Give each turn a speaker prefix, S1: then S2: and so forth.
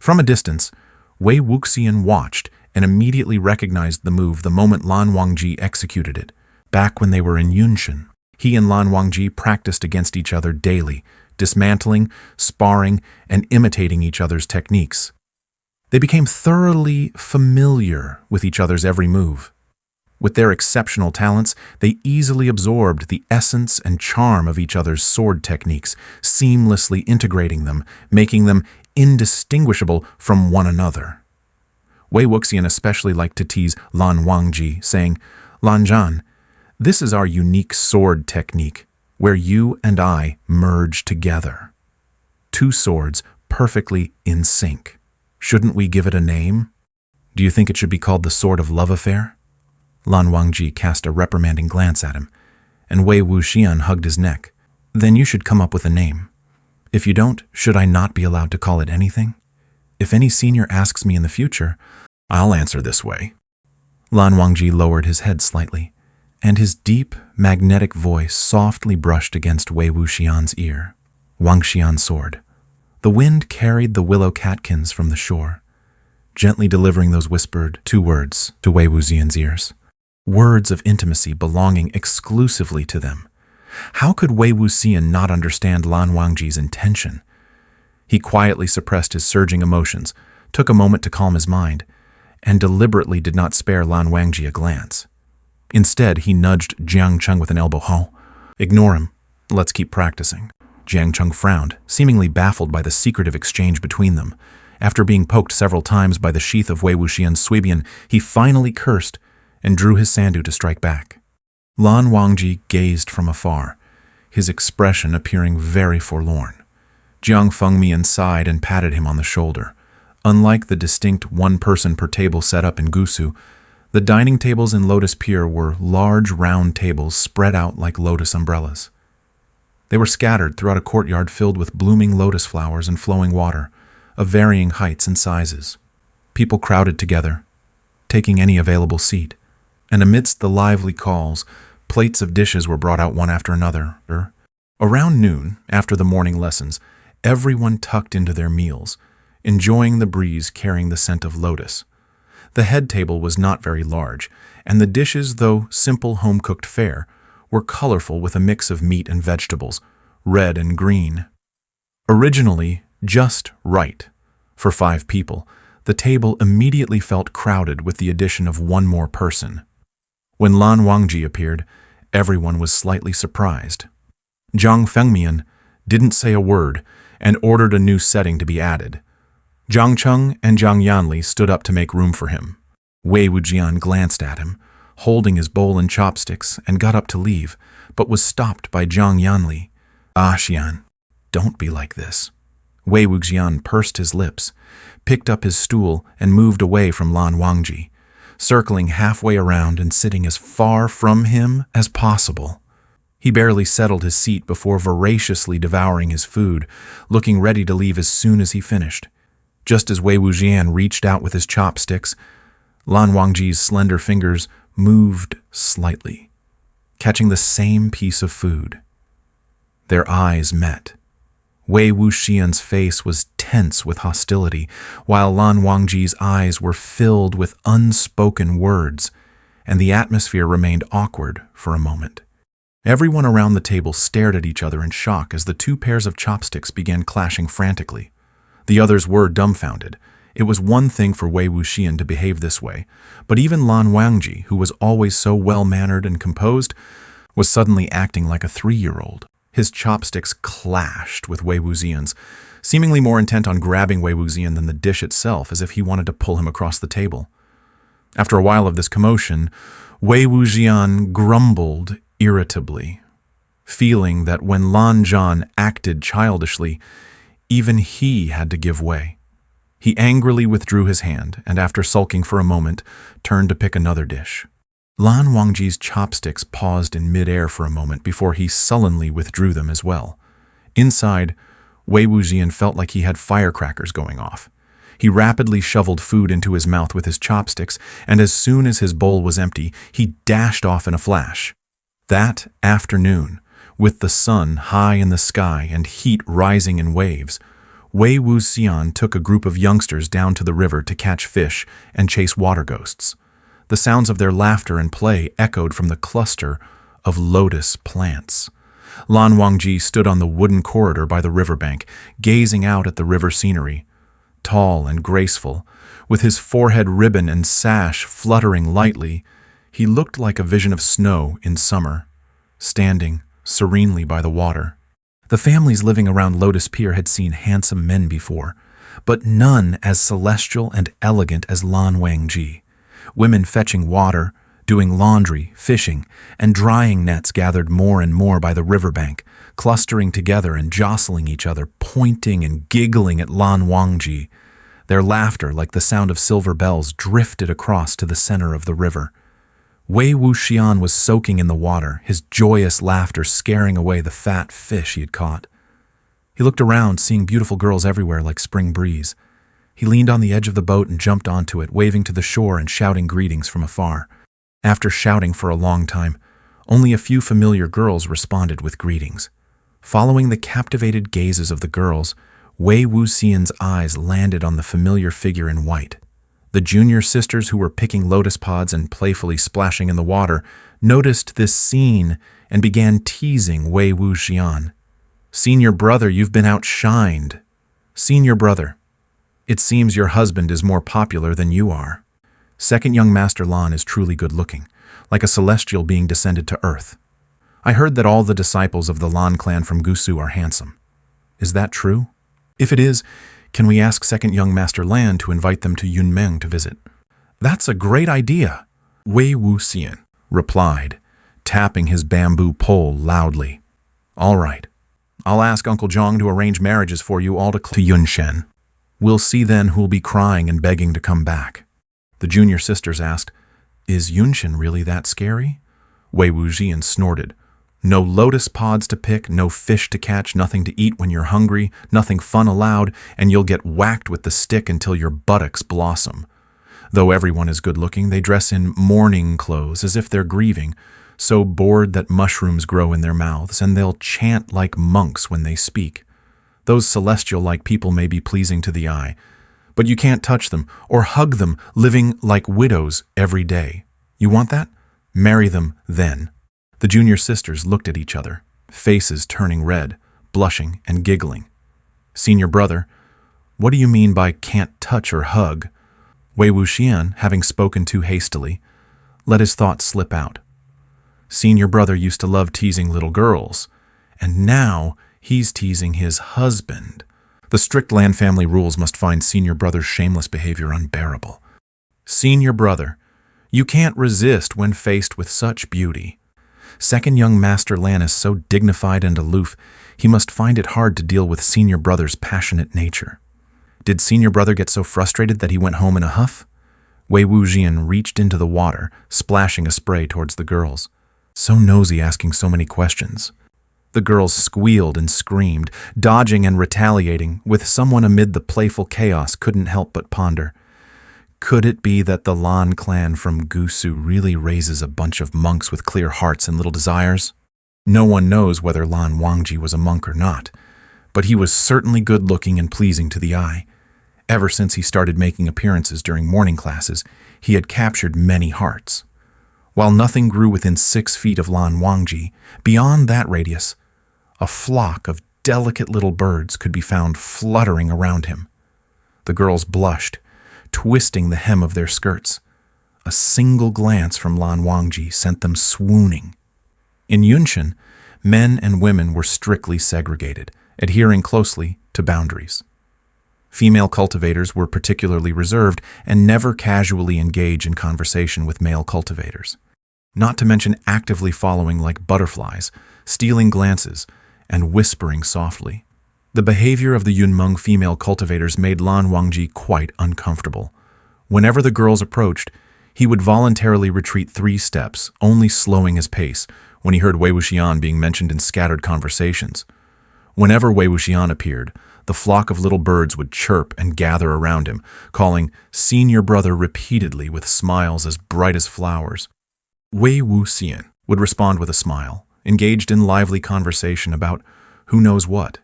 S1: From a distance, Wei Wuxian watched and immediately recognized the move the moment Lan Wangji executed it. Back when they were in Yunshan, he and Lan Wangji practiced against each other daily, dismantling, sparring, and imitating each other's techniques. They became thoroughly familiar with each other's every move. With their exceptional talents, they easily absorbed the essence and charm of each other's sword techniques, seamlessly integrating them, making them indistinguishable from one another. Wei Wuxian especially liked to tease Lan Wangji, saying, "Lan Zhan, this is our unique sword technique, where you and I merge together. Two swords perfectly in sync. Shouldn't we give it a name? Do you think it should be called the Sword of Love Affair?" Lan Wangji cast a reprimanding glance at him, and Wei Wuxian hugged his neck. "Then you should come up with a name. If you don't, should I not be allowed to call it anything? If any senior asks me in the future, I'll answer this way." Lan Wangji lowered his head slightly, and his deep, magnetic voice softly brushed against Wei Wuxian's ear. Wangxian sword. The wind carried the willow catkins from the shore, gently delivering those whispered 2 words to Wei Wuxian's ears. Words of intimacy belonging exclusively to them. How could Wei Wuxian not understand Lan Wangji's intention? He quietly suppressed his surging emotions, took a moment to calm his mind, and deliberately did not spare Lan Wangji a glance. Instead, he nudged Jiang Cheng with an elbow. "Oh, ignore him. Let's keep practicing." Jiang Cheng frowned, seemingly baffled by the secretive exchange between them. After being poked several times by the sheath of Wei Wuxian's suibian, he finally cursed and drew his sandu to strike back. Lan Wangji gazed from afar, his expression appearing very forlorn. Jiang Fengmian sighed and patted him on the shoulder. Unlike the distinct one-person-per-table setup in Gusu, the dining tables in Lotus Pier were large round tables spread out like lotus umbrellas. They were scattered throughout a courtyard filled with blooming lotus flowers and flowing water, of varying heights and sizes. People crowded together, taking any available seat, and amidst the lively calls, plates of dishes were brought out one after another. Around noon, after the morning lessons, everyone tucked into their meals, enjoying the breeze carrying the scent of lotus. The head table was not very large, and the dishes, though simple home-cooked fare, were colorful with a mix of meat and vegetables, red and green. Originally just right for 5 people, the table immediately felt crowded with the addition of one more person. When Lan Wangji appeared, everyone was slightly surprised. Jiang Fengmian didn't say a word and ordered a new setting to be added. Jiang Cheng and Jiang Yanli stood up to make room for him. Wei Wuxian glanced at him, holding his bowl and chopsticks, and got up to leave, but was stopped by Jiang Yanli. "Ah, Xian, don't be like this." Wei Wuxian pursed his lips, picked up his stool, and moved away from Lan Wangji, circling halfway around and sitting as far from him as possible. He barely settled his seat before voraciously devouring his food, looking ready to leave as soon as he finished. Just as Wei Wuxian reached out with his chopsticks, Lan Wangji's slender fingers moved slightly, catching the same piece of food. Their eyes met. Wei Wuxian's face was tense with hostility, while Lan Wangji's eyes were filled with unspoken words, and the atmosphere remained awkward for a moment. Everyone around the table stared at each other in shock as the 2 pairs of chopsticks began clashing frantically. The others were dumbfounded. It was one thing for Wei Wuxian to behave this way, but even Lan Wangji, who was always so well-mannered and composed, was suddenly acting like a 3-year-old. His chopsticks clashed with Wei Wuxian's, seemingly more intent on grabbing Wei Wuxian than the dish itself, as if he wanted to pull him across the table. After a while of this commotion, Wei Wuxian grumbled irritably, feeling that when Lan Zhan acted childishly, even he had to give way. He angrily withdrew his hand, and after sulking for a moment, turned to pick another dish. Lan Wangji's chopsticks paused in mid-air for a moment before he sullenly withdrew them as well. Inside, Wei Wuxian felt like he had firecrackers going off. He rapidly shoveled food into his mouth with his chopsticks, and as soon as his bowl was empty, he dashed off in a flash. That afternoon, with the sun high in the sky and heat rising in waves, Wei Wuxian took a group of youngsters down to the river to catch fish and chase water ghosts. The sounds of their laughter and play echoed from the cluster of lotus plants. Lan Wangji stood on the wooden corridor by the riverbank, gazing out at the river scenery. Tall and graceful, with his forehead ribbon and sash fluttering lightly, he looked like a vision of snow in summer, standing serenely by the water. The families living around Lotus Pier had seen handsome men before, but none as celestial and elegant as Lan Wangji. Women fetching water, doing laundry, fishing, and drying nets gathered more and more by the riverbank, clustering together and jostling each other, pointing and giggling at Lan Wangji. Their laughter, like the sound of silver bells, drifted across to the center of the river. Wei Wuxian was soaking in the water, his joyous laughter scaring away the fat fish he had caught. He looked around, seeing beautiful girls everywhere like spring breeze. He leaned on the edge of the boat and jumped onto it, waving to the shore and shouting greetings from afar. After shouting for a long time, only a few familiar girls responded with greetings. Following the captivated gazes of the girls, Wei Wuxian's eyes landed on the familiar figure in white. The junior sisters who were picking lotus pods and playfully splashing in the water noticed this scene and began teasing Wei Wuxian. "Senior brother, you've been outshined. Senior brother, it seems your husband is more popular than you are. Second young Master Lan is truly good-looking, like a celestial being descended to earth. I heard that all the disciples of the Lan clan from Gusu are handsome. Is that true? If it is, can we ask second young Master Lan to invite them to Yunmeng to visit?" "That's a great idea," Wei Wuxian replied, tapping his bamboo pole loudly. "All right. I'll ask Uncle Zhang to arrange marriages for you all to Yunshen. We'll see then who'll be crying and begging to come back." The junior sisters asked, "Is Yunshen really that scary?" Wei Wuxian snorted. "No lotus pods to pick, no fish to catch, nothing to eat when you're hungry, nothing fun allowed, and you'll get whacked with the stick until your buttocks blossom. Though everyone is good-looking, they dress in mourning clothes as if they're grieving, so bored that mushrooms grow in their mouths, and they'll chant like monks when they speak. Those celestial-like people may be pleasing to the eye, but you can't touch them or hug them, living like widows every day. You want that? Marry them then." The junior sisters looked at each other, faces turning red, blushing and giggling. "Senior brother, what do you mean by can't touch or hug?" Wei Wuxian, having spoken too hastily, let his thoughts slip out. Senior brother used to love teasing little girls, and now he's teasing his husband. The strict Lan family rules must find senior brother's shameless behavior unbearable. "Senior brother, you can't resist when faced with such beauty. Second young Master Lan is so dignified and aloof, he must find it hard to deal with senior brother's passionate nature. Did senior brother get so frustrated that he went home in a huff?" Wei Wuxian reached into the water, splashing a spray towards the girls. So nosy, asking so many questions. The girls squealed and screamed, dodging and retaliating, with someone amid the playful chaos couldn't help but ponder. Could it be that the Lan clan from Gusu really raises a bunch of monks with clear hearts and little desires? No one knows whether Lan Wangji was a monk or not, but he was certainly good-looking and pleasing to the eye. Ever since he started making appearances during morning classes, he had captured many hearts. While nothing grew within 6 feet of Lan Wangji, beyond that radius, a flock of delicate little birds could be found fluttering around him. The girls blushed, twisting the hem of their skirts. A single glance from Lan Wangji sent them swooning. In Yunshen, men and women were strictly segregated, adhering closely to boundaries. Female cultivators were particularly reserved and never casually engage in conversation with male cultivators, not to mention actively following like butterflies, stealing glances, and whispering softly. The behavior of the Yunmeng female cultivators made Lan Wangji quite uncomfortable. Whenever the girls approached, he would voluntarily retreat 3 steps, only slowing his pace when he heard Wei Wuxian being mentioned in scattered conversations. Whenever Wei Wuxian appeared, the flock of little birds would chirp and gather around him, calling senior brother repeatedly with smiles as bright as flowers. Wei Wuxian would respond with a smile, engaged in lively conversation about who knows what.